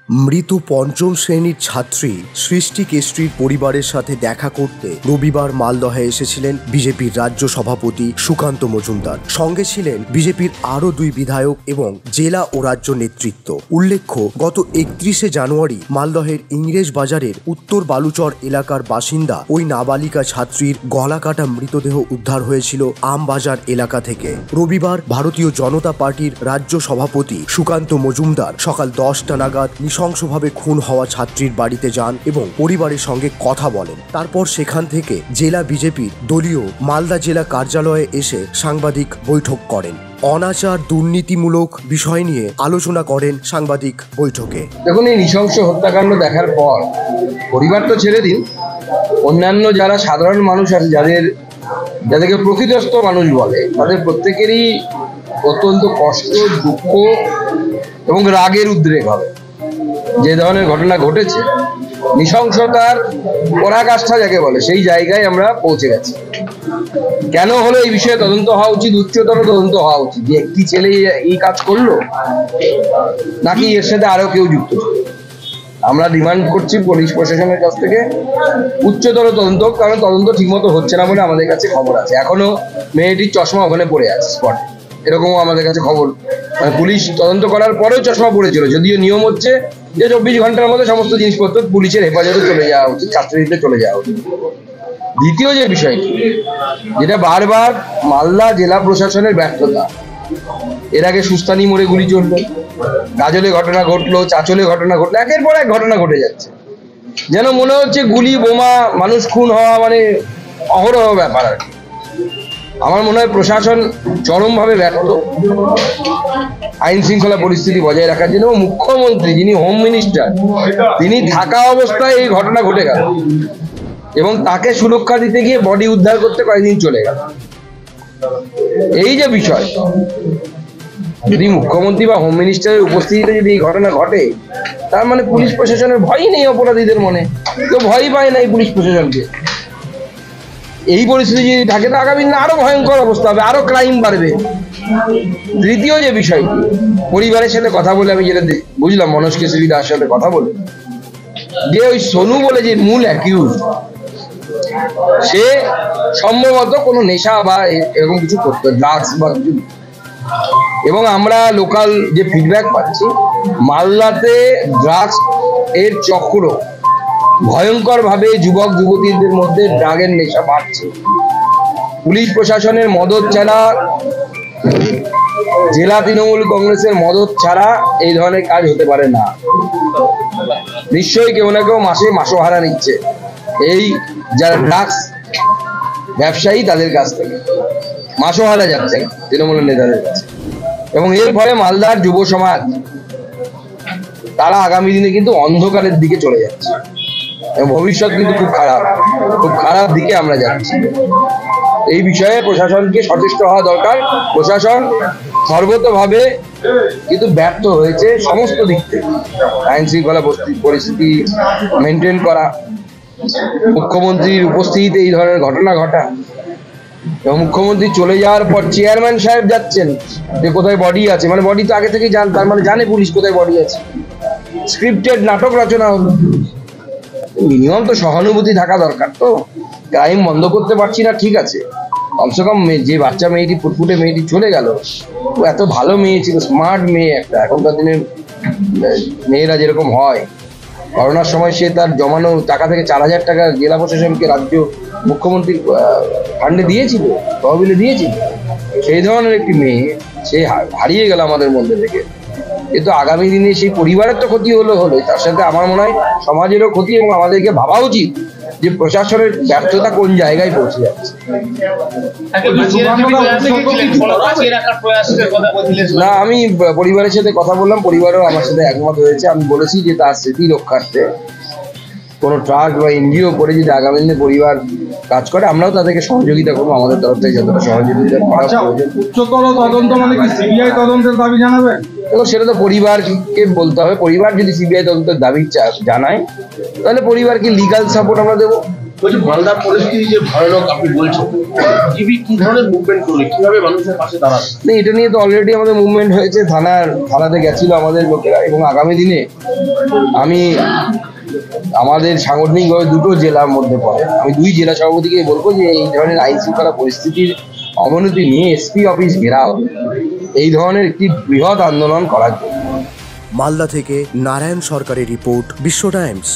মৃত পঞ্চম শ্রেণীর ছাত্রী সৃষ্টি কেশরীর পরিবারের সাথে দেখা করতে রবিবার মালদহে এসেছিলেন বিজেপির রাজ্য সভাপতি সুকান্ত মজুমদার। সঙ্গে ছিলেন বিজেপির আরও 2 বিধায়ক এবং জেলা ও রাজ্য নেতৃত্ব। উল্লেখ্য, গত 31শে জানুয়ারি মালদহের ইংরেজ বাজারের উত্তর বালুচর এলাকার বাসিন্দা ওই নাবালিকা ছাত্রীর গলাকাটা মৃতদেহ উদ্ধার হয়েছিল আমবাজার এলাকা থেকে। রবিবার ভারতীয় জনতা পার্টির রাজ্য সভাপতি সুকান্ত মজুমদার সকাল 10টা নাগাদ নৃশংসভাবে খুন হওয়া ছাত্রীর বাড়িতে যান এবং পরিবারের সঙ্গে কথা বলেন। তারপর সেখান থেকে জেলা বিজেপির দলীয় মালদা জেলা কার্যালয়ে এসে সাংবাদিক বৈঠক করেন। অনাচার দুর্নীতিমূলক বিষয় নিয়ে আলোচনা করেন সাংবাদিক বৈঠকে। দেখুন, এই নৃশংস হত্যাকাণ্ড দেখার পর পরিবার তো ছেড়ে দিন, অন্যান্য যারা সাধারণ মানুষ আছে, যাদেরকে প্রকৃতস্থ মানুষ বলে, তাদের প্রত্যেকেরই অত্যন্ত কষ্ট, দুঃখ এবং রাগের উদ্রেক হবে। যে ধরনের ঘটনা ঘটেছে, নৃশংসতার পরাকাষ্ঠা যাকে বলে, সেই জায়গায় আমরা পৌঁছে গেছি। কেন হলো এই বিষয়ে তদন্ত হওয়া উচিত, উচ্চতর তদন্ত হওয়া উচিত, যে একটি ছেলে এই কাজ করলো নাকি এর সাথে আরো কেউ যুক্ত ছিল। আমরা ডিমান্ড করছি পুলিশ প্রশাসনের কাছ থেকে উচ্চতর তদন্ত, কারণ তদন্ত ঠিকমতো হচ্ছে না বলে আমাদের কাছে খবর আছে। এখনো মেয়েটির চশমা ওখানে পড়ে আছে স্পটে, এরকমও আমাদের কাছে খবর। মানে পুলিশ তদন্ত করার পরেও চশমা পড়েছিল, যদিও নিয়ম হচ্ছে যে 24 ঘন্টার মধ্যে সমস্ত জিনিসপত্র পুলিশের হেফাজতে চলে যাওয়া উচিত, কাস্টডিতে চলে যাওয়া উচিত। দ্বিতীয় যে বিষয়টি, যেটা বারবার মালদা জেলা প্রশাসনের ব্যর্থতা, এর আগে সুস্তানি মোড়ে গুলি চললো, গাজলে ঘটনা ঘটলো, চাচলে ঘটনা ঘটলো, একের পর এক ঘটনা ঘটে যাচ্ছে। যেন মনে হচ্ছে গুলি, বোমা, মানুষ খুন হওয়া মানে অহরহ ব্যাপার আর কি। আমার মনে হয় প্রশাসন চরমভাবে ব্যর্থ আইন শৃঙ্খলা পরিস্থিতি বজায় রাখার জন্য। মুখ্যমন্ত্রী, যিনি হোম মিনিস্টার, তিনি থাকা অবস্থায় এই ঘটনা ঘটে গেল এবং তাকে সুরক্ষা দিতে গিয়ে বডি উদ্ধার করতে কয়েকদিন চলে গেল। এই যে বিষয়, যদি মুখ্যমন্ত্রী বা হোম মিনিস্টারের উপস্থিতিতে যদি এই ঘটনা ঘটে, তার মানে পুলিশ প্রশাসনের ভয়ই নেই অপরাধীদের মনে, কেউ ভয়ই পায় না এই পুলিশ প্রশাসনকে। এই পরিস্থিতি যদি থাকে, তো আগামী দিনে আরো ভয়ঙ্কর অবস্থা হবে, আরো ক্রাইম বাড়বে। তৃতীয় যে বিষয়টি, পরিবারের সাথে কথা বলে আমি যেটা বুঝলাম, মনোজ কেশরী দার সাথে কথা বলে, যে ওই সোনু বলে যে মূল অ্যাকিউজ, সে সম্ভবত কোনো নেশা বা এরকম কিছু করতো, ড্রাগস বা কিছু। এবং আমরা লোকাল যে ফিডব্যাক পাচ্ছি, মালদাতে ড্রাগস এর চক্র ভয়ঙ্কর ভাবে যুবক যুবতীদের মধ্যে ড্রাগের নেশা বাড়ছে। পুলিশ প্রশাসনের মদত ছাড়া, জেলা তৃণমূল কংগ্রেসের মদত ছাড়া এই ধরনের কাজ হতে পারে না। নিশ্চয়ই কেউ না কেউ মাসে মাসোহারা নিচ্ছে এই যারা ড্রাগস ব্যবসায়ী, তাদের কাছ থেকে মাসোহারা যাচ্ছে তৃণমূলের নেতাদের কাছে। এবং এর ফলে মালদার যুব সমাজ, তারা আগামী দিনে কিন্তু অন্ধকারের দিকে চলে যাচ্ছে এবং ভবিষ্যৎ কিন্তু খুব খারাপ দিকে আমরা যাচ্ছি। এই বিষয়ে প্রশাসনকে সচেষ্ট হওয়া দরকার। প্রশাসন সর্বতভাবে কিন্তু ব্যর্থ হয়েছে সমস্ত দিক থেকে, আইন শৃঙ্খলা পরিস্থিতি মেনটেন করা, মুখ্যমন্ত্রীর উপস্থিতিতে এই ধরনের ঘটনা ঘটা, এবং মুখ্যমন্ত্রী চলে যাওয়ার পর চেয়ারম্যান সাহেব যাচ্ছেন যে কোথায় বডি আছে, মানে বডি তো আগে থেকেই তার মানে জানে পুলিশ কোথায় বডি আছে। স্ক্রিপ্টেড নাটক রচনা হলো। মিনিমাম তো সহানুভূতি থাকা দরকার। তো ক্রাইম বন্ধ করতে পারছি না, ঠিক আছে, কমসে কম যে বাচ্চা মেয়েটি, ফুটফুটে মেয়েটি চলে গেল, ও এত ভালো মেয়ে ছিল, স্মার্ট মেয়ে একটা। এখনকার দিনের মেয়েরা যেরকম হয়, করোনার সময় সে তার জমানো টাকা থেকে 4000 টাকা জেলা প্রশাসনকে রাজ্য মুখ্যমন্ত্রী ফান্ডে দিয়েছিল, তহবিলে দিয়েছিল। সেই ধরনের একটি মেয়ে, সে হারিয়ে গেল আমাদের মধ্যে থেকে। কিন্তু আগামী দিনে সেই পরিবারের তো ক্ষতি হলো, তার সাথে আমার মনে হয় সমাজেরও ক্ষতি। এবং আমাদেরকে ভাবা উচিত যে প্রশাসনের ব্যর্থতা কোন জায়গায় পৌঁছে যাচ্ছে। না, আমি পরিবারের সাথে কথা বললাম, পরিবারও আমার সাথে একমত হয়েছে। আমি বলেছি যে তার স্মৃতি রক্ষার্থে কোনো ট্রাস্ট বা এনজিও করে যদি আগামী দিনে পরিবার কাজ করে, আমরাও তাদেরকে সহযোগিতা করবো আমাদের তরফ থেকে যতটা সহযোগিতা করা প্রয়োজন। উচ্চতর তদন্ত মানে কি সিবিআই তদন্তের দাবি জানাবেন? দেখো, সেটা তো পরিবারকে বলতে হবে। পরিবার যদি সিবিআই তদন্তের দাবি জানায়, তাহলে পরিবারকে লিগাল সাপোর্ট আমরা দেবো। বলছি মালদার পরিস্থিতি যে ভয়ানক আপনি বলছেন, জিবি কি ধরনের মুভমেন্ট করলে, কিভাবে মানুষের পাশে দাঁড়াবে? না, এটা নিয়ে তো অলরেডি আমাদের মুভমেন্ট হয়েছে, থানাতে গেছিল আমাদের লোকেরা, এবং আগামী দিনে আমি আমাদের সাংগঠনিকভাবে দুটো জেলার মধ্যে পড়ে, আমি 2 জেলা সভাপতিকে বলবো যে এই ধরনের আইন শৃঙ্খলা পরিস্থিতির অবনতি নিয়ে এসপি অফিস ঘেরাও, এই ধরনের একটি বৃহৎ আন্দোলন করার জন্য। মালদা থেকে নারায়ণ সরকারের রিপোর্ট, বিশ্ব টাইমস।